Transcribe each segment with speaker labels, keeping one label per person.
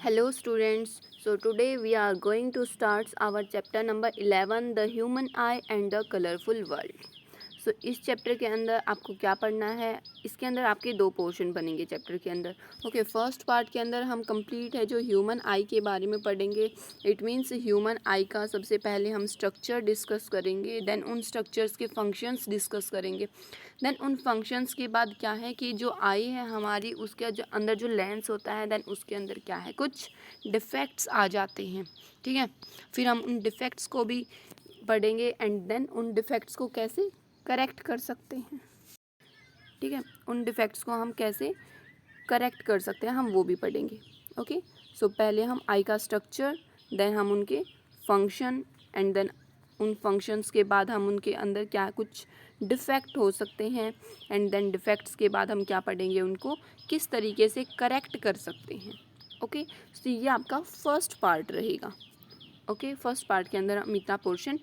Speaker 1: Hello students, so today we are going to start our chapter number 11 the human eye and the colorful world. सो इस chapter के अंदर आपको क्या पढ़ना है, इसके अंदर आपके दो पोर्शन बनेंगे चैप्टर के अंदर. ओके, फर्स्ट पार्ट के अंदर हम कंप्लीट है जो ह्यूमन आई के बारे में पढ़ेंगे. इट मीन्स ह्यूमन आई का सबसे पहले हम स्ट्रक्चर डिस्कस करेंगे, देन उन स्ट्रक्चर्स के फंक्शंस डिस्कस करेंगे, देन उन फंक्शंस के बाद क्या है कि जो आई है हमारी उसके जो अंदर जो लेंस होता है देन उसके अंदर क्या है कुछ डिफेक्ट्स आ जाते हैं. ठीक है, फिर हम उन डिफेक्ट्स को भी पढ़ेंगे एंड देन उन डिफेक्ट्स को कैसे करेक्ट कर सकते हैं. ठीक है, उन डिफेक्ट्स को हम कैसे करेक्ट कर सकते हैं हम वो भी पढ़ेंगे. ओके, सो पहले हम आई का स्ट्रक्चर, देन हम उनके फंक्शन एंड देन उन फंक्शंस के बाद हम उनके अंदर क्या कुछ डिफेक्ट हो सकते हैं एंड देन डिफेक्ट्स के बाद हम क्या पढ़ेंगे उनको किस तरीके से करेक्ट कर सकते हैं. ओके, तो ये आपका फर्स्ट पार्ट रहेगा. ओके, फर्स्ट पार्ट के अंदर हम इतना पोर्शन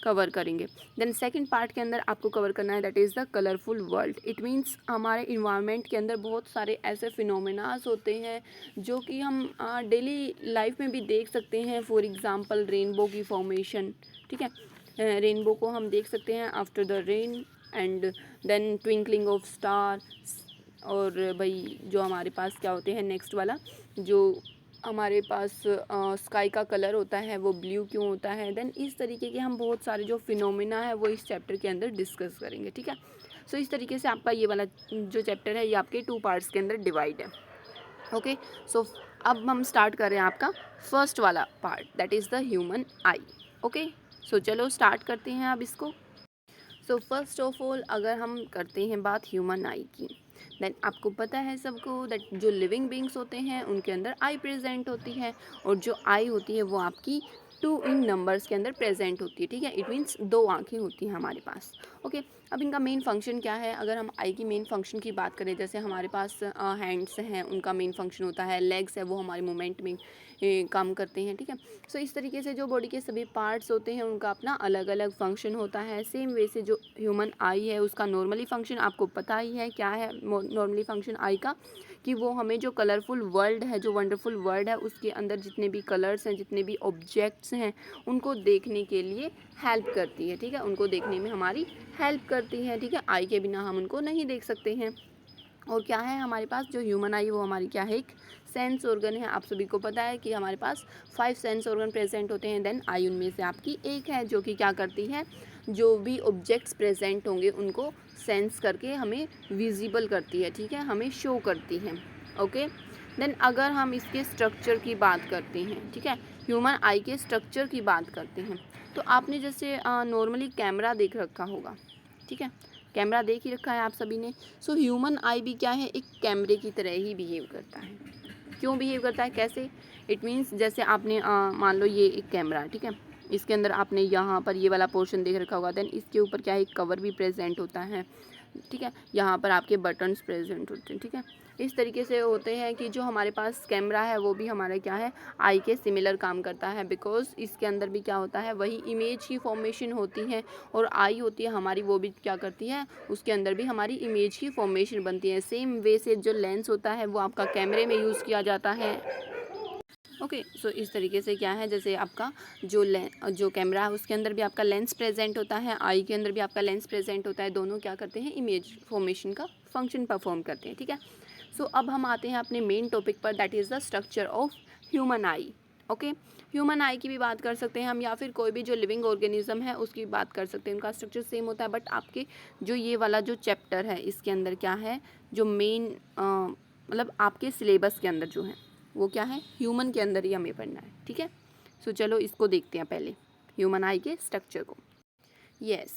Speaker 1: कवर करेंगे. देन सेकंड पार्ट के अंदर आपको कवर करना है that is the colourful world. It means हमारे इन्वायरमेंट के अंदर बहुत सारे ऐसे फिनोमेनास होते हैं जो कि हम डेली लाइफ में भी देख सकते हैं. फॉर एग्जांपल रेनबो की फॉर्मेशन. ठीक है, रेनबो को हम देख सकते हैं after the rain and then twinkling of star. और भाई जो हमारे पास क्या होते हैं नेक्स्ट वाला जो हमारे पास स्काई का कलर होता है वो ब्लू क्यों होता है. देन इस तरीके के हम बहुत सारे जो फिनोमेना है वो इस चैप्टर के अंदर डिस्कस करेंगे. ठीक है, सो इस तरीके से आपका ये वाला जो चैप्टर है ये आपके 2 पार्ट्स के अंदर डिवाइड है. ओके, सो अब हम स्टार्ट कर रहे हैं आपका फर्स्ट वाला part that is the human eye. Okay, so चलो स्टार्ट करते हैं अब इसको. सो फर्स्ट ऑफ ऑल अगर हम करते हैं बात ह्यूमन आई की, देन आपको पता है सबको दैट जो लिविंग बींग्स होते हैं उनके अंदर आई प्रेजेंट होती है और जो आई होती है वो आपकी 2 इन नंबर्स के अंदर प्रेजेंट होती है. ठीक है, इट मीन्स 2 आँखें होती हैं हमारे पास. ओके, अब इनका मेन फंक्शन क्या है. अगर हम आई की मेन फंक्शन की बात करें, जैसे हमारे पास हैंड्स हैं उनका मेन फंक्शन होता है, लेग्स है वो हमारे मूवमेंट में काम करते हैं. ठीक है, सो इस तरीके से जो बॉडी के सभी पार्ट्स होते हैं उनका अपना अलग अलग फंक्शन होता है. सेम वे से जो ह्यूमन आई है उसका नॉर्मली फंक्शन आपको पता ही है क्या है. नॉर्मली फंक्शन आई का कि वो हमें जो कलरफुल वर्ल्ड है, जो वंडरफुल वर्ल्ड है उसके अंदर जितने भी कलर्स हैं, जितने भी ऑब्जेक्ट्स हैं उनको देखने के लिए हेल्प करती है. ठीक है, उनको देखने में हमारी हेल्प करती है. ठीक है, आई के बिना हम उनको नहीं देख सकते हैं. और क्या है हमारे पास जो ह्यूमन आई वो हमारी क्या है एक सेंस ऑर्गन है. आप सभी को पता है कि हमारे पास 5 सेंस ऑर्गन प्रेजेंट होते हैं. देन आई उनमें से आपकी एक है जो कि क्या करती है, जो भी ऑब्जेक्ट्स प्रेजेंट होंगे उनको सेंस करके हमें विजिबल करती है. ठीक है, हमें शो करती है. ओके, देन अगर हम इसके स्ट्रक्चर की बात करते हैं, ठीक है, ह्यूमन आई के स्ट्रक्चर की बात करते हैं, तो आपने जैसे नॉर्मली कैमरा देख रखा होगा. ठीक है, कैमरा देख ही रखा है आप सभी ने. सो ह्यूमन आई भी क्या है एक कैमरे की तरह ही बिहेव करता है. क्यों बिहेव करता है, कैसे. इट मीन्स जैसे आपने मान लो ये एक कैमरा है. ठीक है, इसके अंदर आपने यहाँ पर ये वाला पोर्शन देख रखा होगा. देन इसके ऊपर क्या है एक कवर भी प्रेजेंट होता है. ठीक है, यहाँ पर आपके बटन्स प्रेजेंट होते हैं. ठीक है, इस तरीके से होते हैं कि जो हमारे पास कैमरा है वो भी हमारा क्या है आई के सिमिलर काम करता है. बिकॉज इसके अंदर भी क्या होता है वही इमेज की फॉर्मेशन होती है और आई होती है हमारी वो भी क्या करती है उसके अंदर भी हमारी इमेज की फॉर्मेशन बनती है. सेम वे से जो लेंस होता है वो आपका कैमरे में यूज़ किया जाता है. ओके, सो इस तरीके से क्या है जैसे आपका जो कैमरा है उसके अंदर भी आपका लेंस प्रेजेंट होता है, आई के अंदर भी आपका लेंस प्रेजेंट होता है. दोनों क्या करते हैं इमेज फॉर्मेशन का फंक्शन परफॉर्म करते हैं. ठीक है, सो अब हम आते हैं अपने मेन टॉपिक पर that is the structure of human eye. Okay, human आई की भी बात कर सकते हैं हम या फिर कोई भी जो लिविंग ऑर्गेनिज्म है उसकी बात कर सकते हैं. उनका स्ट्रक्चर सेम होता है बट आपके जो ये वाला जो चैप्टर है इसके अंदर क्या है जो मेन मतलब आपके सिलेबस के अंदर जो है वो क्या है ह्यूमन के अंदर ही हमें पढ़ना है. ठीक है, सो चलो इसको देखते हैं पहले ह्यूमन आई के स्ट्रक्चर को. यस,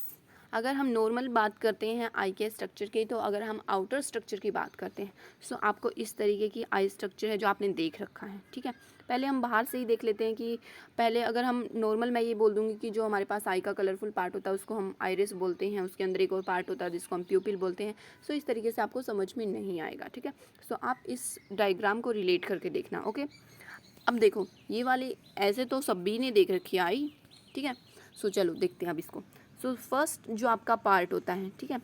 Speaker 1: अगर हम नॉर्मल बात करते हैं आई के स्ट्रक्चर की, तो अगर हम आउटर स्ट्रक्चर की बात करते हैं सो आपको इस तरीके की आई स्ट्रक्चर है जो आपने देख रखा है. ठीक है, पहले हम बाहर से ही देख लेते हैं कि पहले अगर हम नॉर्मल मैं ये बोल दूँगी कि जो हमारे पास आई का कलरफुल पार्ट होता है उसको हम आइरिस बोलते हैं, उसके अंदर एक और पार्ट होता है जिसको हम प्यूपिल बोलते हैं. सो इस तरीके से आपको समझ में नहीं आएगा. ठीक है, सो आप इस डायग्राम को रिलेट करके देखना. ओके, अब देखो ये वाली ऐसे तो सभी ने देख रखी है आई. ठीक है, सो चलो देखते हैं अब इसको. सो फर्स्ट जो आपका पार्ट होता है, ठीक है,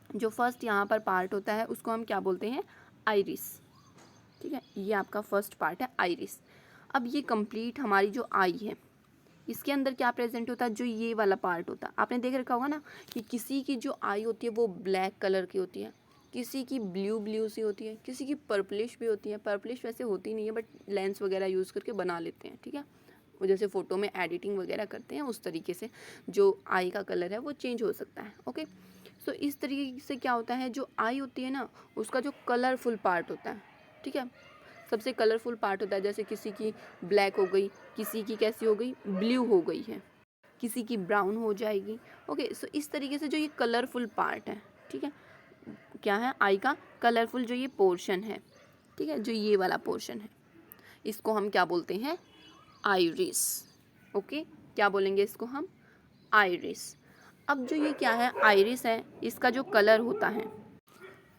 Speaker 1: जो फर्स्ट यहाँ पर पार्ट होता है उसको हम क्या बोलते हैं आइरिस. ठीक है, ये आपका फर्स्ट पार्ट है आइरिस। अब ये कंप्लीट हमारी जो आई है, इसके अंदर क्या प्रेजेंट होता है, जो ये वाला पार्ट होता है, आपने देख रखा होगा ना कि किसी की जो आई होती है वो ब्लैक कलर की होती है, किसी की ब्लू ब्लू सी होती है, किसी की पर्पलिश भी होती है। पर्पलिश वैसे होती नहीं है बट लेंस वगैरह यूज़ करके बना लेते हैं, ठीक है, वो जैसे फ़ोटो में एडिटिंग वगैरह करते हैं उस तरीके से जो आई का कलर है वो चेंज हो सकता है। ओके, सो इस तरीके से क्या होता है, जो आई होती है ना उसका जो कलरफुल पार्ट होता है, ठीक है, सबसे कलरफुल पार्ट होता है। जैसे किसी की ब्लैक हो गई, किसी की कैसी हो गई, ब्लू हो गई है, किसी की ब्राउन हो जाएगी। ओके, सो इस तरीके से जो ये कलरफुल पार्ट है, ठीक है, क्या है, आई का कलरफुल जो ये पोर्शन है, ठीक है, जो ये वाला पोर्शन है, इसको हम क्या बोलते हैं, आइरिस। ओके, क्या बोलेंगे इसको हम, आइरिस। अब जो ये क्या है, आइरिस है, इसका जो कलर होता है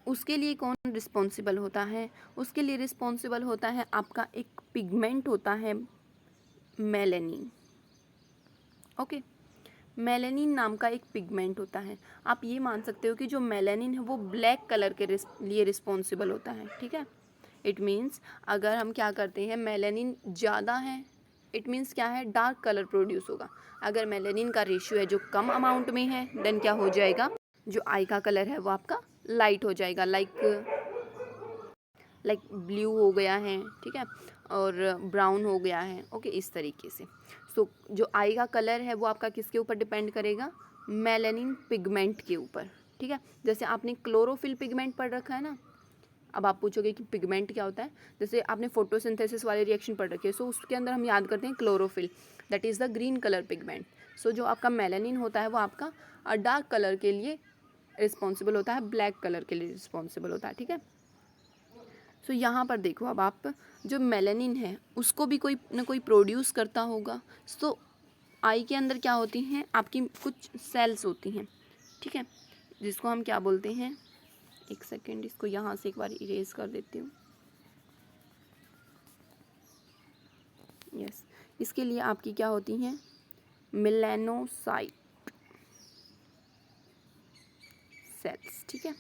Speaker 1: उसके लिए कौन रिस्पॉन्सिबल होता है, उसके लिए रिस्पॉन्सिबल होता है आपका एक पिगमेंट होता है मेलेनिन। ओके, मेलेनिन नाम का एक पिगमेंट होता है। आप ये मान सकते हो कि जो मेलेनिन है वो ब्लैक कलर के लिए रिस्पॉन्सिबल होता है, ठीक है। इट मीन्स अगर हम क्या करते हैं, मेलेनिन ज़्यादा है, इट मीन्स क्या है, डार्क कलर प्रोड्यूस होगा। अगर मेलेनिन का रेशियो है जो कम अमाउंट में है, देन क्या हो जाएगा, जो आई का कलर है वो आपका लाइट हो जाएगा, लाइक ब्लू हो गया है, ठीक है, और ब्राउन हो गया है। ओके, इस तरीके से। सो जो आई का कलर है वो आपका किसके ऊपर डिपेंड करेगा, मेलेनिन पिगमेंट के ऊपर, ठीक है। जैसे आपने क्लोरोफिल पिगमेंट पढ़ रखा है ना, अब आप पूछोगे कि पिगमेंट क्या होता है, जैसे आपने फोटोसिंथेसिस वाले रिएक्शन पढ़ रखे हैं, सो उसके अंदर हम याद करते हैं chlorophyll, that is the green colour pigment. So जो आपका मेलेनिन होता है वो आपका डार्क कलर के लिए रिस्पॉन्सिबल होता है, ब्लैक कलर के लिए रिस्पॉन्सिबल होता है, ठीक है। सो यहाँ पर देखो, अब आप जो मेलेनिन है उसको भी कोई ना कोई प्रोड्यूस करता होगा। सो आई के अंदर क्या होती हैं, आपकी कुछ सेल्स होती हैं, ठीक है, जिसको हम क्या बोलते हैं, एक सेकेंड, इसको यहाँ से एक बार इरेज कर देती हूँ। यस, इसके लिए आपकी क्या होती हैं, मेलानोसाइट सेल्स, ठीक है,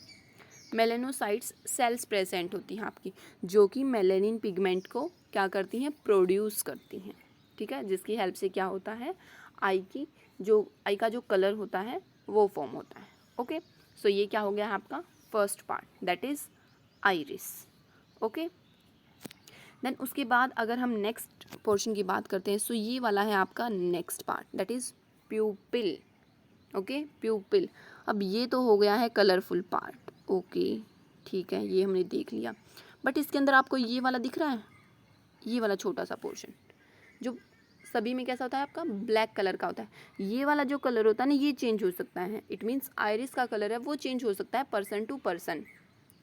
Speaker 1: मेलानोसाइट्स सेल्स प्रेजेंट होती हैं आपकी, जो कि मेलेनिन पिगमेंट को क्या करती हैं, प्रोड्यूस करती हैं, ठीक है, जिसकी हेल्प से क्या होता है, आई का जो कलर होता है वो फॉर्म होता है। ओके, सो ये क्या हो गया है आपका first part, that is iris. Okay, then उसके बाद अगर हम नेक्स्ट पोर्शन की बात करते हैं, सो ये वाला है आपका next part, that is प्यूपिल। Okay, प्यूपिल। अब ये तो हो गया है कलरफुल पार्ट। ओके, ठीक है, ये हमने देख लिया, बट इसके अंदर आपको ये वाला दिख रहा है, ये वाला छोटा सा पोर्शन जो सभी में कैसा होता है, आपका ब्लैक कलर का होता है। ये वाला जो कलर होता है ना, ये चेंज हो सकता है। इट मीन्स आइरिस का कलर है वो चेंज हो सकता है पर्सन टू पर्सन,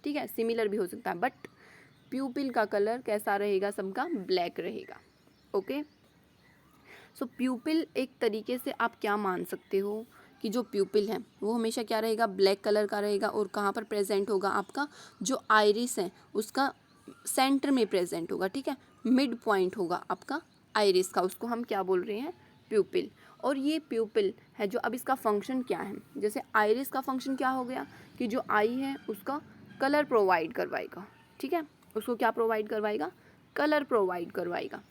Speaker 1: ठीक है, सिमिलर भी हो सकता है, बट प्यूपिल का कलर कैसा रहेगा, सबका ब्लैक रहेगा। ओके, सो प्यूपिल एक तरीके से आप क्या मान सकते हो कि जो प्यूपिल है वो हमेशा क्या रहेगा, ब्लैक कलर का रहेगा, और कहाँ पर प्रेजेंट होगा, आपका जो आइरिस है उसका सेंटर में प्रेजेंट होगा, ठीक है, मिड पॉइंट होगा आपका आइरिस का, उसको हम क्या बोल रहे हैं, प्यूपिल। और ये प्यूपिल है जो, अब इसका फंक्शन क्या है, जैसे आइरिस का फंक्शन क्या हो गया कि जो आई है उसका कलर प्रोवाइड करवाएगा, ठीक है, उसको क्या प्रोवाइड करवाएगा, कलर प्रोवाइड करवाएगा।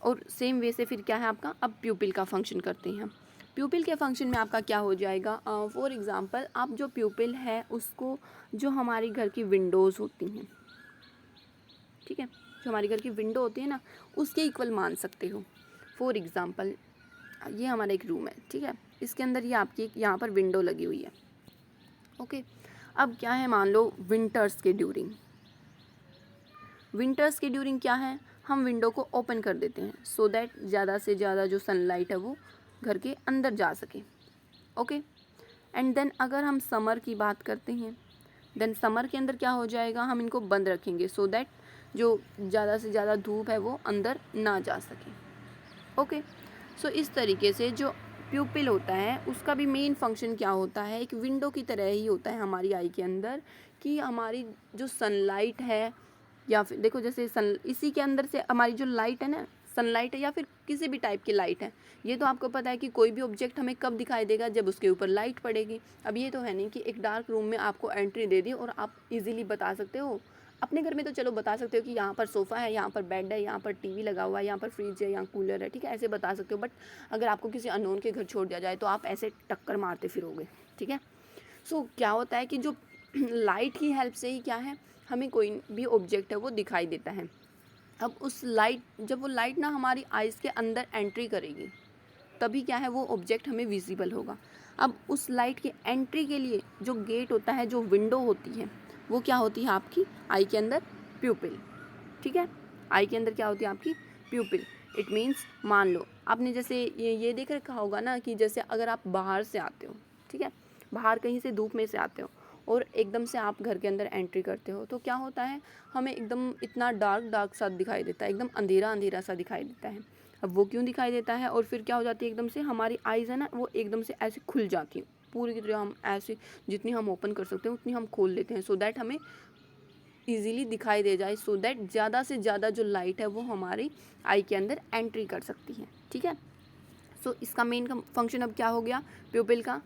Speaker 1: और सेम वे से फिर क्या है आपका, अब प्यूपिल का फंक्शन करते हैं। प्यूपिल के फंक्शन में आपका क्या हो जाएगा, फॉर एग्ज़ाम्पल आप जो प्यूपिल है उसको, जो हमारी घर की विंडोज़ होती हैं, ठीक है, जो हमारी घर की विंडो होती है ना, उसके इक्वल मान सकते हो। फॉर एग्ज़ाम्पल ये हमारा एक रूम है, ठीक है, इसके अंदर ये आपकी यहाँ पर विंडो लगी हुई है। ओके, अब क्या है, मान लो विंटर्स के ड्यूरिंग क्या है, हम विंडो को ओपन कर देते हैं सो दैट ज़्यादा से ज़्यादा जो सनलाइट है वो घर के अंदर जा सके। ओके, एंड देन अगर हम समर की बात करते हैं, देन समर के अंदर क्या हो जाएगा, हम इनको बंद रखेंगे सो दैट जो ज़्यादा से ज़्यादा धूप है वो अंदर ना जा सके। ओके, सो इस तरीके से जो प्यूपिल होता है उसका भी मेन फंक्शन क्या होता है, एक विंडो की तरह ही होता है हमारी आई के अंदर, कि हमारी जो सनलाइट है, या फिर देखो जैसे इसी के अंदर से हमारी जो लाइट है ना, सनलाइट है या फिर किसी भी टाइप की लाइट है, ये तो आपको पता है कि कोई भी ऑब्जेक्ट हमें कब दिखाई देगा, जब उसके ऊपर लाइट पड़ेगी। अब ये तो है नहीं कि एक डार्क रूम में आपको एंट्री दे दी और आप इजीली बता सकते हो अपने घर में तो चलो बता सकते हो कि यहाँ पर सोफ़ा है, यहाँ पर बेड है, यहाँ पर टीवी लगा हुआ है, यहाँ पर फ्रिज है, यहाँ कूलर है, ठीक है, ऐसे बता सकते हो। बट अगर आपको किसी अननोन के घर छोड़ दिया जाए तो आप ऐसे टक्कर मारते फिरोगे, ठीक है। सो क्या होता है कि जो लाइट की हेल्प से ही क्या है, हमें कोई भी ऑब्जेक्ट है वो दिखाई देता है। अब उस लाइट, जब वो लाइट ना हमारी आइज़ के अंदर एंट्री करेगी तभी क्या है वो ऑब्जेक्ट हमें विजिबल होगा। अब उस लाइट की एंट्री के लिए जो गेट होता है, जो विंडो होती है, वो क्या होती है आपकी आई के अंदर, प्यूपिल, ठीक है। आई के अंदर क्या होती है आपकी, प्यूपिल। इट मीन्स मान लो आपने जैसे ये देख रखा होगा ना कि जैसे अगर आप बाहर से आते हो, ठीक है, बाहर कहीं से धूप में से आते हो और एकदम से आप घर के अंदर एंट्री करते हो तो क्या होता है, हमें एकदम इतना डार्क सा दिखाई देता है, एकदम अंधेरा सा दिखाई देता है। अब वो क्यों दिखाई देता है, और फिर क्या हो जाती है, एकदम से हमारी आइज़ है ना वो एकदम से ऐसे खुल जाती है पूरी की तरह, हम ऐसे जितनी हम ओपन कर सकते हैं उतनी हम खोल लेते हैं, सो दैट हमें ईजिली दिखाई दे जाए, सो दैट ज़्यादा से ज़्यादा जो लाइट है वो हमारी आई के अंदर एंट्री कर सकती है, ठीक है। सो इसका मेन फंक्शन अब क्या हो गया प्यूपिल का,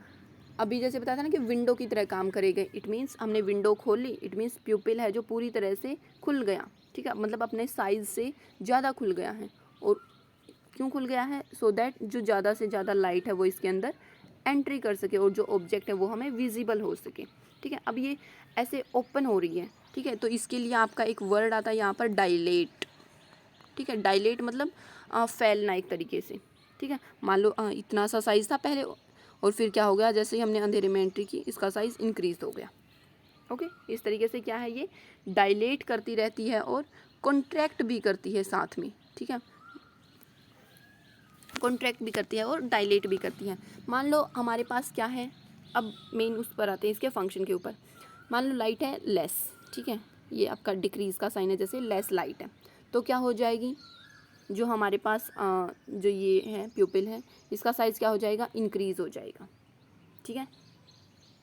Speaker 1: अभी जैसे बताया था ना कि विंडो की तरह काम करेगा। इट मीन्स हमने विंडो खोली, इट मीन्स प्यूपिल है जो पूरी तरह से खुल गया, ठीक है, मतलब अपने साइज़ से ज़्यादा खुल गया है। और क्यों खुल गया है, सो दैट जो ज़्यादा से ज़्यादा लाइट है वो इसके अंदर एंट्री कर सके और जो ऑब्जेक्ट है वो हमें विजिबल हो सके, ठीक है। अब ये ऐसे ओपन हो रही है, ठीक है, तो इसके लिए आपका एक वर्ड आता है यहाँ पर डायलेट, ठीक है। डायलेट मतलब फैलना एक तरीके से, ठीक है। मान लो इतना सा साइज़ था पहले और फिर क्या हो गया, जैसे ही हमने अंधेरे में एंट्री की इसका साइज़ इंक्रीज हो गया, ओके। इस तरीके से क्या है ये डायलेट करती रहती है और कॉन्ट्रैक्ट भी करती है साथ में, ठीक है, कॉन्ट्रैक्ट भी करती है और डायलेट भी करती है। मान लो हमारे पास क्या है, अब मेन उस पर आते हैं इसके फंक्शन के ऊपर। मान लो लाइट है लेस, ठीक है, ये आपका डिक्रीज़ का साइन है, जैसे लेस लाइट है तो क्या हो जाएगी, जो हमारे पास जो ये है प्यूपिल है इसका साइज़ क्या हो जाएगा, इंक्रीज़ हो जाएगा, ठीक है।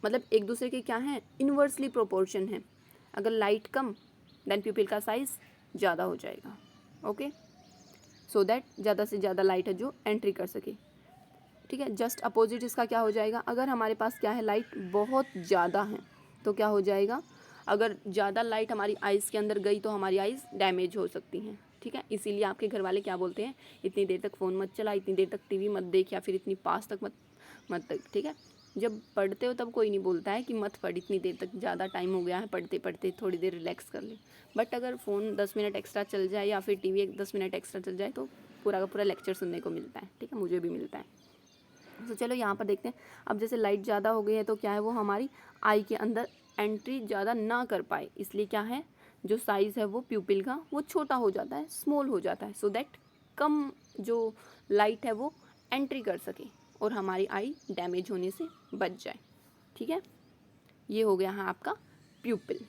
Speaker 1: मतलब एक दूसरे के क्या है, इन्वर्सली प्रोपोर्शन है। अगर लाइट कम देन प्यूपिल का साइज़ ज़्यादा हो जाएगा, ओके, सो दैट ज़्यादा से ज़्यादा लाइट है जो एंट्री कर सके, ठीक है। जस्ट अपोजिट इसका क्या हो जाएगा, अगर हमारे पास क्या है लाइट बहुत ज़्यादा है तो क्या हो जाएगा, अगर ज़्यादा लाइट हमारी आइज़ के अंदर गई तो हमारी आइज़ डैमेज हो सकती हैं, ठीक है। इसीलिए आपके घर वाले क्या बोलते हैं, इतनी देर तक फ़ोन मत चला, इतनी देर तक टीवी मत देख, या फिर इतनी पास तक मत तक, ठीक है। जब पढ़ते हो तब कोई नहीं बोलता है कि मत पढ़ इतनी देर तक, ज़्यादा टाइम हो गया है पढ़ते पढ़ते, थोड़ी देर रिलैक्स कर ले। बट अगर फ़ोन 10 मिनट एक्स्ट्रा चल जाए या फिर टीवी 10 मिनट एक्स्ट्रा चल जाए तो पूरा का पूरा लेक्चर सुनने को मिलता है, ठीक है, मुझे भी मिलता है। तो चलो यहाँ पर देखते हैं। अब जैसे लाइट ज़्यादा हो गई है तो क्या है, वो हमारी आई के अंदर एंट्री ज़्यादा ना कर पाए, इसलिए क्या है, जो साइज़ है वो प्यूपिल का वो छोटा हो जाता है, स्मॉल हो जाता है, सो दैट कम जो लाइट है वो एंट्री कर सके और हमारी आई डैमेज होने से बच जाए, ठीक है। ये हो गया है आपका प्यूपिल।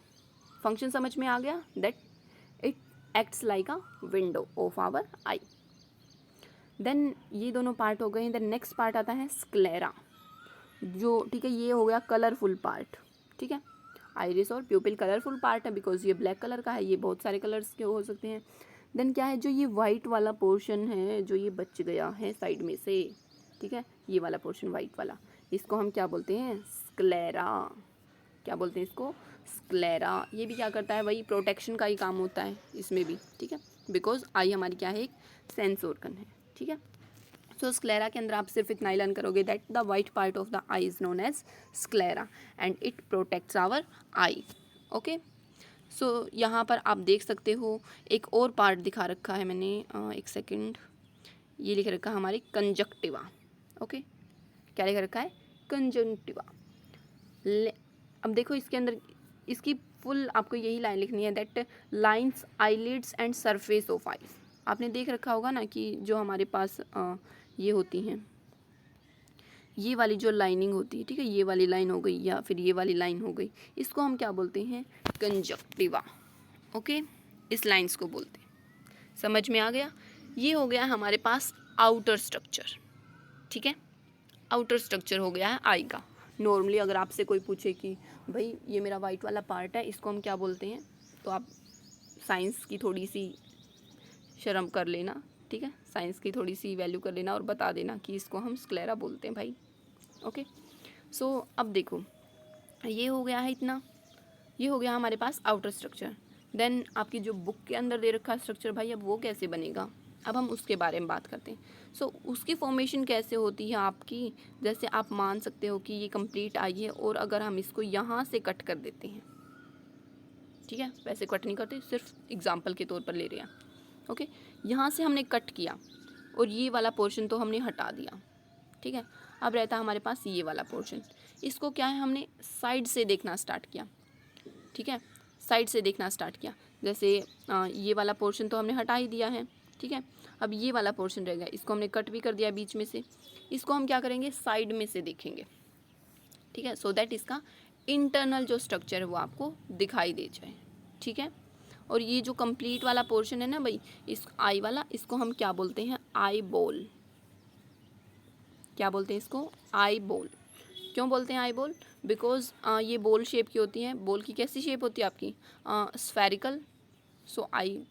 Speaker 1: फंक्शन समझ में आ गया, that it acts like a window of our eye. Then ये दोनों पार्ट हो गए हैं। देन नेक्स्ट पार्ट आता है स्क्लेरा, जो ठीक है ये हो गया कलरफुल पार्ट, ठीक है। आइरिस और प्यूपिल कलरफुल पार्ट है बिकॉज ये ब्लैक कलर का है, ये बहुत सारे कलर्स के हो सकते हैं। देन क्या है, जो ये वाइट वाला पोर्शन है जो ये बच गया है साइड में से, ठीक है, ये वाला पोर्शन वाइट वाला, इसको हम क्या बोलते हैं, स्क्लेरा। क्या बोलते हैं इसको, स्क्लेरा। ये भी क्या करता है, वही प्रोटेक्शन का ही काम होता है इसमें भी, ठीक है, बिकॉज आई हमारी क्या है, एक सेंस ऑर्गन है, ठीक है। सो स्क्लेरा के अंदर आप सिर्फ इतना ही लर्न करोगे that the white part of the eye is known as sclera and it protects our eye, okay. So यहाँ पर आप देख सकते हो एक और पार्ट दिखा रखा है मैंने, एक सेकंड, ये लिख रखा है हमारी कंजक्टिवा, ओके। क्या लिख रखा है, कंजक्टिवा। अब देखो इसके अंदर इसकी फुल आपको यही लाइन लिखनी है, that lines eyelids and surface of eyes. आपने देख रखा होगा ना कि जो हमारे पास ये होती हैं, ये वाली जो लाइनिंग होती है, ठीक है, ये वाली लाइन हो गई या फिर ये वाली लाइन हो गई, इसको हम क्या बोलते हैं, कंजक्टिवा, ओके। इस लाइंस को बोलते हैं, समझ में आ गया। ये हो गया हमारे पास आउटर स्ट्रक्चर, ठीक है, आउटर स्ट्रक्चर हो गया है आई का। नॉर्मली अगर आपसे कोई पूछे कि भाई ये मेरा वाइट वाला पार्ट है इसको हम क्या बोलते हैं, तो आप साइंस की थोड़ी सी शर्म कर लेना, ठीक है, साइंस की थोड़ी सी वैल्यू कर लेना और बता देना कि इसको हम स्क्लेरा बोलते हैं भाई, ओके। सो अब देखो ये हो गया है इतना, ये हो गया हमारे पास आउटर स्ट्रक्चर। देन आपकी जो बुक के अंदर दे रखा स्ट्रक्चर भाई, अब वो कैसे बनेगा, अब हम उसके बारे में बात करते हैं। सो उसकी फॉर्मेशन कैसे होती है आपकी, जैसे आप मान सकते हो कि ये कंप्लीट आई है और अगर हम इसको यहाँ से कट कर देते हैं, ठीक है, वैसे कट नहीं करते, सिर्फ एग्जांपल के तौर पर ले रहे हैं, ओके। यहाँ से हमने कट किया और ये वाला पोर्शन तो हमने हटा दिया, ठीक है। अब रहता हमारे पास ये वाला पोर्शन, इसको क्या है, हमने साइड से देखना स्टार्ट किया, ठीक है, साइड से देखना स्टार्ट किया। जैसे ये वाला पोर्शन तो हमने हटा ही दिया है, ठीक है। अब ये वाला पोर्शन रह गया, इसको हमने कट भी कर दिया बीच में से, इसको हम क्या करेंगे, साइड में से देखेंगे, ठीक है, सो दैट इसका इंटरनल जो स्ट्रक्चर है वो आपको दिखाई दे जाए, ठीक है। और ये जो कंप्लीट वाला पोर्शन है ना भाई, इस आई वाला, इसको हम क्या बोलते हैं, आई बॉल। क्या बोलते हैं इसको, आई बॉल। क्यों बोलते हैं आई बॉल, बिकॉज ये बॉल शेप की होती है। बॉल की कैसी शेप होती है आपकी, स्फेरिकल। सो आई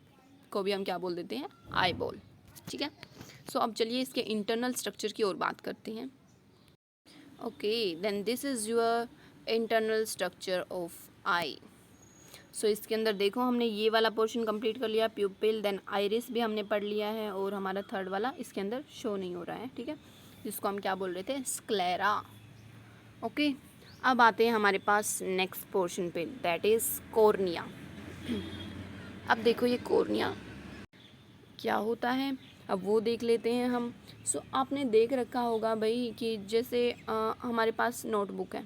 Speaker 1: को भी हम क्या बोल देते हैं, आई बॉल, ठीक है। सो अब चलिए इसके इंटरनल स्ट्रक्चर की ओर बात करते हैं। Okay, then this is your internal structure of eye. So इसके अंदर देखो, हमने ये वाला पोर्शन कंप्लीट कर लिया, प्यूपिल, देन आइरिस भी हमने पढ़ लिया है, और हमारा थर्ड वाला इसके अंदर शो नहीं हो रहा है, ठीक है, जिसको हम क्या बोल रहे थे, स्क्लेरा, ओके। अब आते हैं हमारे पास नेक्स्ट पोर्शन पे, दैट इज़ कॉर्निया। अब देखो ये कॉर्निया क्या होता है, अब वो देख लेते हैं हम। सो आपने देख रखा होगा भाई कि जैसे हमारे पास नोटबुक है,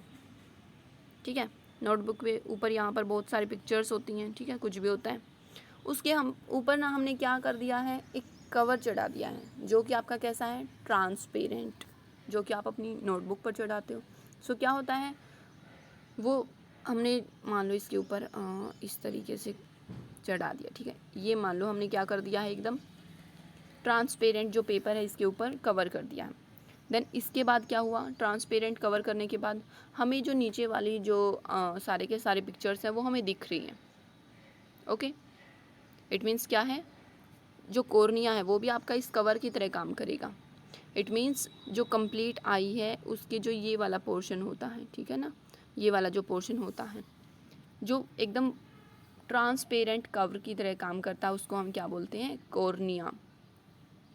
Speaker 1: ठीक है, नोटबुक पे ऊपर यहाँ पर बहुत सारी पिक्चर्स होती हैं, ठीक है, कुछ भी होता है, उसके हम ऊपर ना हमने क्या कर दिया है, एक कवर चढ़ा दिया है, जो कि आपका कैसा है, ट्रांसपेरेंट, जो कि आप अपनी नोटबुक पर चढ़ाते हो। सो क्या होता है, वो हमने मान लो इसके ऊपर इस तरीके से चढ़ा दिया, ठीक है, ये मान लो हमने क्या कर दिया है, एकदम ट्रांसपेरेंट जो पेपर है इसके ऊपर कवर कर दिया है। देन इसके बाद क्या हुआ, ट्रांसपेरेंट कवर करने के बाद हमें जो नीचे वाली जो सारे के सारे पिक्चर्स हैं वो हमें दिख रही हैं, ओके। इट मीन्स क्या है, जो कॉर्निया है वो भी आपका इस कवर की तरह काम करेगा। इट मीन्स जो कंप्लीट आई है उसके जो ये वाला पोर्शन होता है, ठीक है ना, ये वाला जो पोर्शन होता है जो एकदम ट्रांसपेरेंट कवर की तरह काम करता है, उसको हम क्या बोलते हैं, कॉर्निया,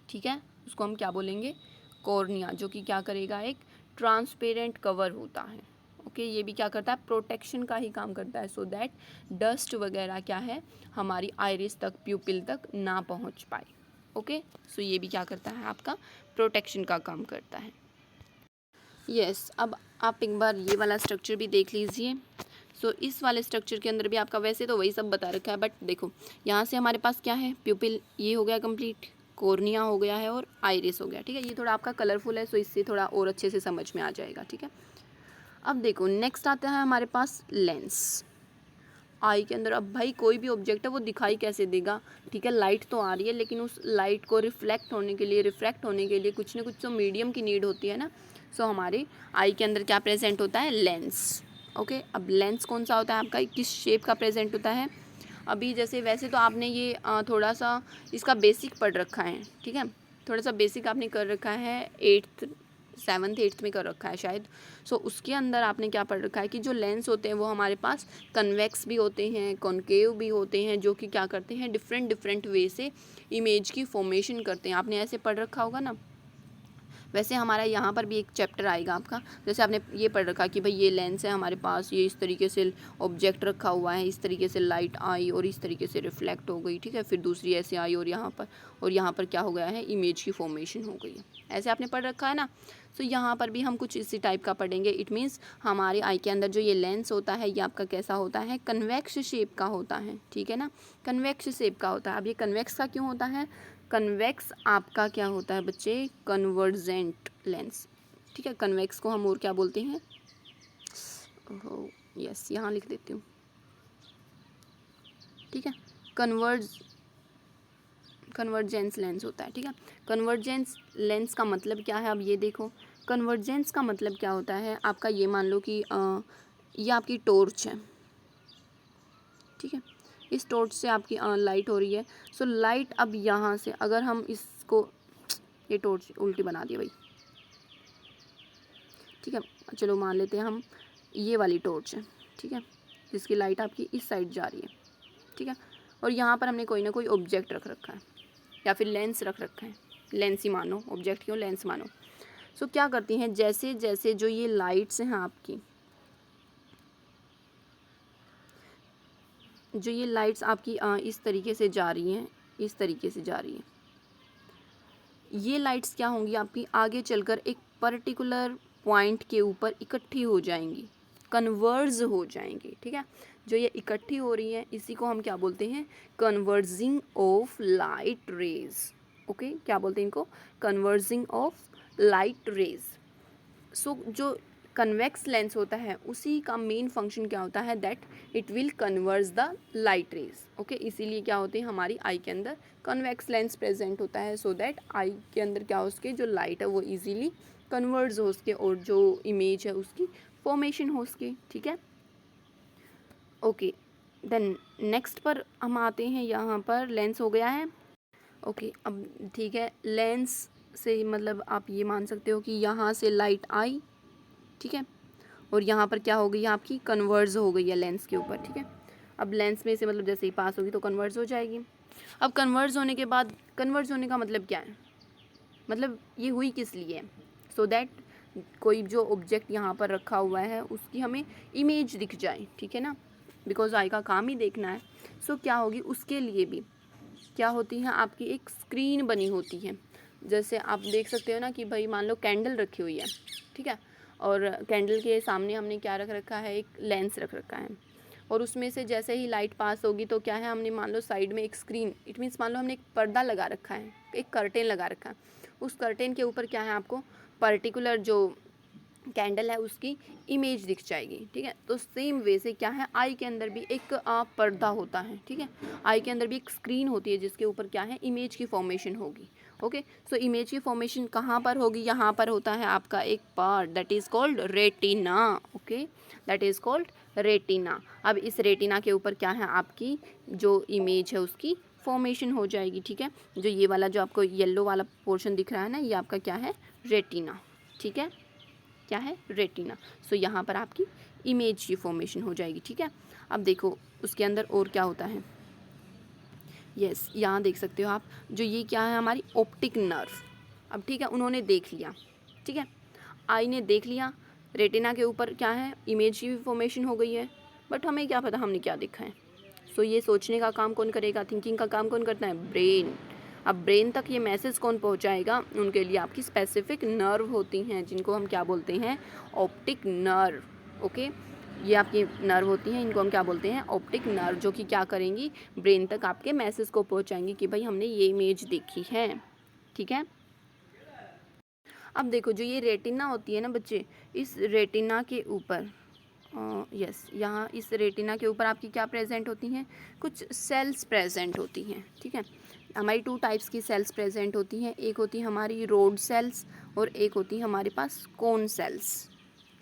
Speaker 1: ठीक है, उसको हम क्या बोलेंगे, कॉर्निया, जो कि क्या करेगा, एक ट्रांसपेरेंट कवर होता है, ओके। ये भी क्या करता है, प्रोटेक्शन का ही काम करता है, सो दैट डस्ट वगैरह क्या है हमारी आइरिस तक, प्यूपिल तक ना पहुंच पाए, ओके। सो ये भी क्या करता है, आपका प्रोटेक्शन का काम करता है। यस, अब आप एक बार ये वाला स्ट्रक्चर भी देख लीजिए। सो इस वाले स्ट्रक्चर के अंदर भी आपका वैसे तो वही सब बता रखा है, बट देखो यहाँ से हमारे पास क्या है, प्यूपिल ये हो गया कंप्लीट, कॉर्निया हो गया है और आइरिस हो गया, ठीक है। ये थोड़ा आपका कलरफुल है, सो इससे थोड़ा और अच्छे से समझ में आ जाएगा, ठीक है। अब देखो नेक्स्ट आता है हमारे पास लेंस आई के अंदर। अब भाई कोई भी ऑब्जेक्ट है वो दिखाई कैसे देगा, ठीक है, लाइट तो आ रही है, लेकिन उस लाइट को रिफ्लेक्ट होने के लिए, रिफ्रैक्ट होने के लिए कुछ ना कुछ तो मीडियम की नीड होती है ना। सो हमारे आई के अंदर क्या प्रेजेंट होता है, लेंस, ओके। अब लेंस कौन सा होता है आपका, किस शेप का प्रेजेंट होता है, अभी जैसे वैसे तो आपने ये थोड़ा सा इसका बेसिक पढ़ रखा है, ठीक है, थोड़ा सा बेसिक आपने कर रखा है, 8th 7th 8th में कर रखा है शायद। सो उसके अंदर आपने क्या पढ़ रखा है कि जो लेंस होते हैं वो हमारे पास कन्वेक्स भी होते हैं, कॉनकेव भी होते हैं, जो कि क्या करते हैं, डिफरेंट डिफरेंट वे से इमेज की फॉर्मेशन करते हैं। आपने ऐसे पढ़ रखा होगा ना। वैसे हमारा यहाँ पर भी एक चैप्टर आएगा आपका, जैसे आपने ये पढ़ रखा कि भाई ये लेंस है हमारे पास, ये इस तरीके से ऑब्जेक्ट रखा हुआ है, इस तरीके से लाइट आई और इस तरीके से रिफ्लेक्ट हो गई, ठीक है, फिर दूसरी ऐसे आई और यहाँ पर क्या हो गया है, इमेज की फॉर्मेशन हो गई है। ऐसे आपने पढ़ रखा है ना। तो यहाँ पर भी हम कुछ इसी टाइप का पढ़ेंगे। इट मीन्स हमारे आई के अंदर जो ये लेंस होता है ये आपका कैसा होता है, कन्वेक्स शेप का होता है, ठीक है ना, कन्वेक्स शेप का होता है। अब ये कन्वेक्स का क्यों होता है, कन्वेक्स आपका क्या होता है बच्चे, कन्वर्जेंट लेंस, ठीक है। कन्वेक्स को हम और क्या बोलते हैं, यस यहाँ लिख देती हूँ, ठीक है, कन्वर्जेंस लेंस होता है, ठीक है। कन्वर्जेंस लेंस का मतलब क्या है, अब ये देखो, कन्वर्जेंस का मतलब क्या होता है आपका, ये मान लो कि ये आपकी टॉर्च है, ठीक है, इस टॉर्च से आपकी लाइट हो रही है। सो लाइट अब यहाँ से अगर हम इसको, ये टॉर्च उल्टी बना दी भाई, ठीक है, चलो मान लेते हैं हम ये वाली टॉर्च है, ठीक है, जिसकी लाइट आपकी इस साइड जा रही है, ठीक है। और यहाँ पर हमने कोई ना कोई ऑब्जेक्ट रख रखा है या फिर लेंस रख रखा है, लेंस ही मानो, ऑब्जेक्ट क्यों, लेंस मानो। सो क्या करती हैं, जैसे जैसे जो ये लाइट्स हैं आपकी, जो ये लाइट्स आपकी इस तरीके से जा रही हैं, इस तरीके से जा रही हैं, ये लाइट्स क्या होंगी आपकी, आगे चलकर एक पर्टिकुलर पॉइंट के ऊपर इकट्ठी हो जाएंगी, कन्वर्ज हो जाएंगी, ठीक है। जो ये इकट्ठी हो रही हैं इसी को हम क्या बोलते हैं, converging of light rays. Okay, क्या बोलते हैं इनको, कन्वर्जिंग ऑफ लाइट रेज। सो जो कन्वेक्स लेंस होता है उसी का मेन फंक्शन क्या होता है, that it will converge the light rays. Okay, इसीलिए क्या होते हैं, हमारी आई के अंदर कन्वेक्स लेंस प्रेजेंट होता है, सो दैट आई के अंदर क्या हो, उसके जो लाइट है वो इजीली कन्वर्ज हो उसके, और जो इमेज है उसकी फॉर्मेशन हो उसकी, ठीक है। ओके, देन नेक्स्ट पर हम आते हैं, यहाँ पर लेंस हो गया है। ओके, अब ठीक है, लेंस से मतलब आप ये मान सकते हो कि यहाँ से लाइट आई, ठीक है, और यहाँ पर क्या हो गई है आपकी, कन्वर्ज हो गई है लेंस के ऊपर, ठीक है। अब लेंस में से मतलब जैसे ही पास होगी तो कन्वर्ज हो जाएगी। अब कन्वर्ज होने के बाद, कन्वर्ज होने का मतलब क्या है, मतलब ये हुई किस लिए, सो दैट कोई जो ऑब्जेक्ट यहाँ पर रखा हुआ है उसकी हमें इमेज दिख जाए, ठीक है ना, बिकॉज आई का काम ही देखना है। सो क्या होगी, उसके लिए भी क्या होती है आपकी, एक स्क्रीन बनी होती है। जैसे आप देख सकते हो ना कि भाई मान लो कैंडल रखी हुई है, ठीक है, और कैंडल के सामने हमने क्या रख रखा है, एक लेंस रख रखा है, और उसमें से जैसे ही लाइट पास होगी तो क्या है, हमने मान लो साइड में एक स्क्रीन, इट मीन्स मान लो हमने एक पर्दा लगा रखा है, एक कर्टेन लगा रखा है, उस कर्टेन के ऊपर क्या है, आपको पर्टिकुलर जो कैंडल है उसकी इमेज दिख जाएगी, ठीक है। तो सेम वे से क्या है, आई के अंदर भी एक पर्दा होता है, ठीक है, आई के अंदर भी एक स्क्रीन होती है जिसके ऊपर क्या है, इमेज की फॉर्मेशन होगी। ओके, सो इमेज की फॉर्मेशन कहाँ पर होगी, यहाँ पर होता है आपका एक part that is called retina. Okay, that is called retina. अब इस रेटिना के ऊपर क्या है, आपकी जो इमेज है उसकी फॉर्मेशन हो जाएगी, ठीक है। जो ये वाला जो आपको येलो वाला पोर्शन दिख रहा है ना, ये आपका क्या है, रेटिना, ठीक है, क्या है, रेटिना। सो यहाँ पर आपकी इमेज की फॉर्मेशन हो जाएगी, ठीक है। अब देखो उसके अंदर और क्या होता है, यस, यहाँ देख सकते हो आप, जो ये क्या है, हमारी ऑप्टिक नर्व। अब ठीक है, उन्होंने देख लिया, ठीक है, आई ने देख लिया, रेटिना के ऊपर क्या है, इमेज की फॉर्मेशन हो गई है, बट हमें क्या पता हमने क्या देखा है। सो ये सोचने का काम कौन करेगा, थिंकिंग का काम कौन करता है, ब्रेन। अब ब्रेन तक ये मैसेज कौन पहुंचाएगा, उनके लिए आपकी स्पेसिफिक नर्व होती हैं जिनको हम क्या बोलते हैं, ऑप्टिक नर्व। ओके, ये आपकी नर्व होती हैं, इनको हम क्या बोलते हैं, ऑप्टिक नर्व, जो कि क्या करेंगी, ब्रेन तक आपके मैसेज को पहुंचाएंगी कि भाई हमने ये इमेज देखी है, ठीक है। अब देखो जो ये रेटिना होती है ना बच्चे, इस रेटिना के ऊपर यस, यहाँ इस रेटिना के ऊपर आपकी क्या प्रेजेंट होती हैं, कुछ सेल्स प्रेजेंट होती हैं, ठीक है। हमारी 2 टाइप्स की सेल्स प्रेजेंट होती हैं, एक होती है हमारी रोड सेल्स और एक होती है हमारे पास cone cells.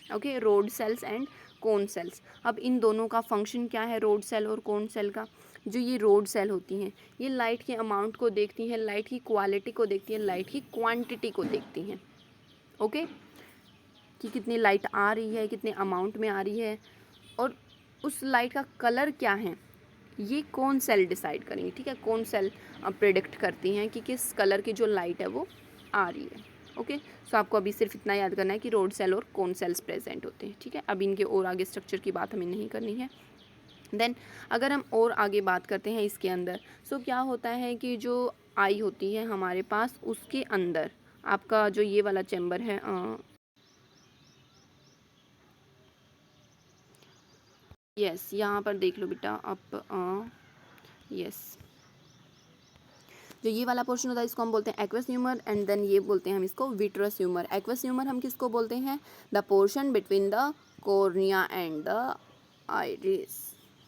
Speaker 1: Okay, rod cells and cone cells. अब इन दोनों का फंक्शन क्या है, रोड सेल और कोन सेल का। जो ये रोड सेल होती हैं ये लाइट के अमाउंट को देखती हैं, लाइट की क्वालिटी को देखती हैं, लाइट की क्वांटिटी को देखती हैं। ओके, कि कितनी लाइट आ रही है, कितने अमाउंट में आ रही है, और उस लाइट का कलर क्या है, ये कौन सेल डिसाइड करेंगे, ठीक है। कौन सेल प्रेडिक्ट करती हैं कि किस कलर की जो लाइट है वो आ रही है। ओके, सो आपको अभी सिर्फ इतना याद करना है कि रोड सेल और कौन सेल्स प्रेजेंट होते हैं, ठीक है। अब इनके और आगे स्ट्रक्चर की बात हमें नहीं करनी है। देन अगर हम और आगे बात करते हैं इसके अंदर, सो क्या होता है कि जो आई होती है हमारे पास, उसके अंदर आपका जो ये वाला चैम्बर है, यस, यहाँ पर देख लो बेटा आप, यस, जो ये वाला पोर्शन होता है इसको हम बोलते हैं एक्वस ह्यूमर, एंड देन ये बोलते हैं हम इसको विट्रस ह्यूमर। एक्वस ह्यूमर हम किसको बोलते हैं, the portion between the cornea and the iris.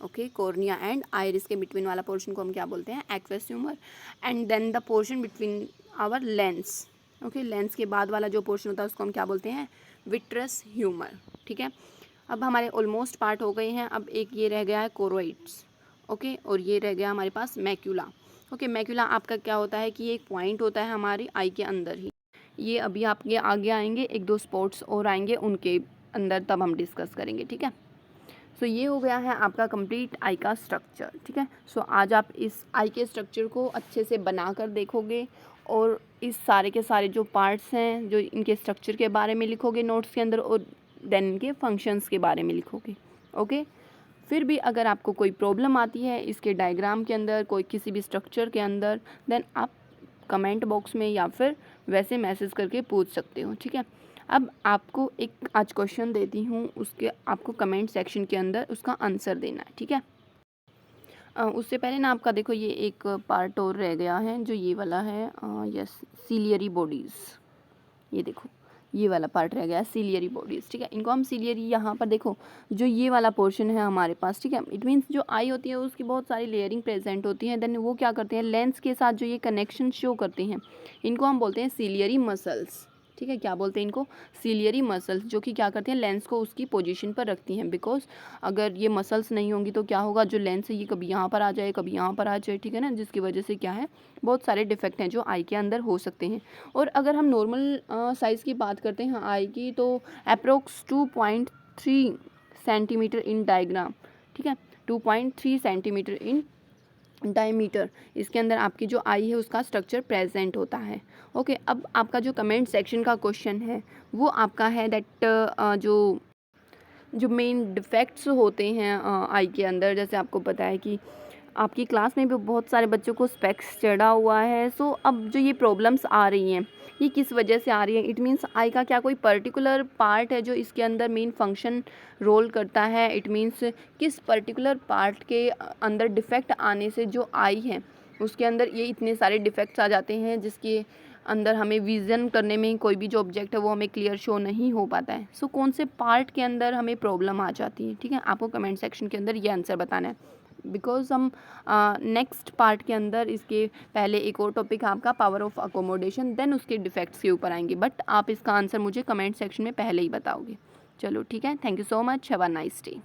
Speaker 1: Okay, cornea and iris के बिटवीन वाला पोर्शन को हम क्या बोलते हैं, aqueous humour. And then the portion between our lens, okay, lens के बाद वाला जो पोर्शन होता है उसको हम क्या बोलते हैं, विट्रस ह्यूमर, ठीक है। अब हमारे ऑलमोस्ट पार्ट हो गए हैं, अब एक ये रह गया है कोरोइड्स। ओके, और ये रह गया हमारे पास मैक्यूला। ओके, मैक्यूला आपका क्या होता है कि ये एक पॉइंट होता है हमारी आई के अंदर ही। ये अभी आपके आगे आएंगे, 1-2 स्पॉट्स और आएंगे उनके अंदर, तब हम डिस्कस करेंगे, ठीक है। सो ये हो गया है आपका कंप्लीट आई का स्ट्रक्चर, ठीक है। सो आज आप इस आई के स्ट्रक्चर को अच्छे से बना कर देखोगे और इस सारे के सारे जो पार्ट्स हैं जो इनके स्ट्रक्चर के बारे में लिखोगे नोट्स के अंदर, और देन इनके फंक्शंस के बारे में लिखोगे, ओके। फिर भी अगर आपको कोई प्रॉब्लम आती है इसके डायग्राम के अंदर, कोई किसी भी स्ट्रक्चर के अंदर, देन आप कमेंट बॉक्स में या फिर वैसे मैसेज करके पूछ सकते हो, ठीक है। अब आपको एक आज क्वेश्चन देती हूँ, उसके आपको कमेंट सेक्शन के अंदर उसका आंसर देना है, ठीक है। उससे पहले ना आपका देखो ये एक पार्ट और रह गया है जो ये वाला है, यस, सीलियरी बॉडीज़। ये देखो ये वाला पार्ट रह गया है सीलियरी बॉडीज़, ठीक है। इनको हम सीलियरी, यहाँ पर देखो जो ये वाला पोर्शन है हमारे पास, ठीक है। इट मीन्स जो आई होती है उसकी बहुत सारी लेयरिंग प्रेजेंट होती है, देन वो क्या करते हैं लेंस के साथ जो ये कनेक्शन शो करते हैं इनको हम बोलते हैं सीलियरी मसल्स, ठीक है। क्या बोलते हैं इनको? सीलियरी मसल्स, जो कि क्या करते हैं लेंस को उसकी पोजीशन पर रखती हैं। बिकॉज अगर ये मसल्स नहीं होंगी तो क्या होगा, जो लेंस है ये कभी यहाँ पर आ जाए कभी यहाँ पर आ जाए, ठीक है ना, जिसकी वजह से क्या है बहुत सारे डिफेक्ट हैं जो आई के अंदर हो सकते हैं। और अगर हम नॉर्मल साइज़ की बात करते हैं आई की, तो अप्रोक्स 2.3 सेंटीमीटर इन डायग्राम, ठीक है, 2.3 सेंटीमीटर इन डायमीटर इसके अंदर आपकी जो आई है उसका स्ट्रक्चर प्रेजेंट होता है, ओके। अब आपका जो कमेंट सेक्शन का क्वेश्चन है वो आपका है दैट जो मेन डिफेक्ट्स होते हैं आई के अंदर, जैसे आपको पता है कि आपकी क्लास में भी बहुत सारे बच्चों को स्पेक्स चढ़ा हुआ है। सो अब जो ये प्रॉब्लम्स आ रही हैं ये किस वजह से आ रही है? इट मीन्स आई का क्या कोई पर्टिकुलर पार्ट है जो इसके अंदर मेन फंक्शन रोल करता है? इट मीन्स किस पर्टिकुलर पार्ट के अंदर डिफेक्ट आने से जो आई है उसके अंदर ये इतने सारे डिफेक्ट्स आ जाते हैं जिसके अंदर हमें विज़न करने में कोई भी जो ऑब्जेक्ट है वो हमें क्लियर शो नहीं हो पाता है। सो कौन से पार्ट के अंदर हमें प्रॉब्लम आ जाती है, ठीक है। आपको कमेंट सेक्शन के अंदर ये आंसर बताना है, बिकॉज हम नेक्स्ट पार्ट के अंदर इसके पहले एक और टॉपिक है आपका पावर ऑफ अकोमोडेशन, देन उसके डिफेक्ट्स के ऊपर आएंगे, बट आप इसका आंसर मुझे कमेंट सेक्शन में पहले ही बताओगे। चलो ठीक है, thank you so much, have a nice day.